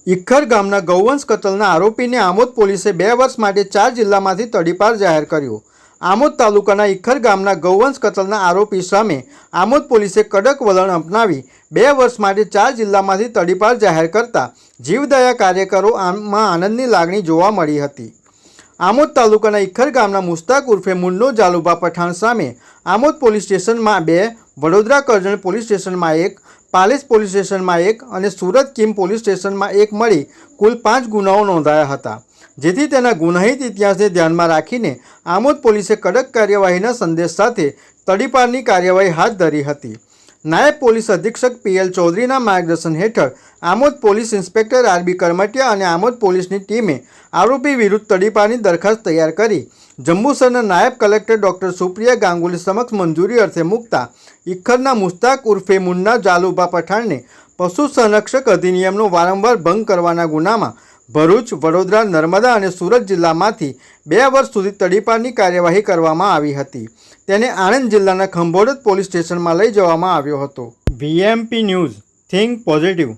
ઇખર ગામના ગૌવંશ કતલના આરોપીને આમોદ પોલીસે 2 વર્ષ માટે 4 જિલ્લામાંથી તડીપાર જાહેર કર્યો। આમોદ તાલુકાના ઇખર ગામના ગૌવંશ કતલના આરોપી સામે આમોદ પોલીસે કડક વલણ અપનાવી 2 વર્ષ માટે 4 જિલ્લામાંથી તડીપાર જાહેર કરતા જીવદયા કાર્યકરોમાં આનંદની લાગણી જોવા મળી હતી। આમોદ તાલુકાના ઇખર ગામના મુસ્તાક ઉર્ફે મુન્નો જાલુબા પઠાણ સામે આમોદ પોલીસ સ્ટેશનમાં 2, વડોદરા કરજણ પોલીસ સ્ટેશનમાં 1, પાલેસ પોલીસ સ્ટેશનમાં 1 અને સુરત કિમ પોલીસ સ્ટેશનમાં 1 મળી કુલ 5 ગુનાઓ નોંધાયા હતા। જેથી તેના ગુનાહિત ઇતિહાસને ધ્યાનમાં રાખીને આમોદ પોલીસે કડક કાર્યવાહીના સંદેશ સાથે તડીપારની કાર્યવાહી હાથ ધરી હતી। નાયબ પોલીસ અધિક્ષક પીએલ ચૌધરીના માર્ગદર્શન હેઠળ Amod police inspector RB Karmatiya અને આમોદ પોલીસની ટીમે આરોપી વિરુદ્ધ તડીપારની દરખાસ્ત તૈયાર કરી જંબુસરના નાયબ કલેક્ટર ડોક્ટર સુપ્રિયા ગાંગુલી સમક્ષ મંજૂરી અર્થે મૂકતા ઇખરના મુસ્તાક ઉર્ફે મુન્ના જાલુબા પઠાણને પશુ સંરક્ષક અધિનિયમનો વારંવાર ભંગ કરવાના ગુનામાં ભરૂચ, વડોદરા, નર્મદા અને સુરત જિલ્લામાંથી 2 વર્ષ સુધી તડીપારની કાર્યવાહી કરવામાં આવી હતી। તેને આણંદ જિલ્લાના ખંભોળજ પોલીસ સ્ટેશનમાં લઈ જવામાં આવ્યો હતો। VMP news, think positive.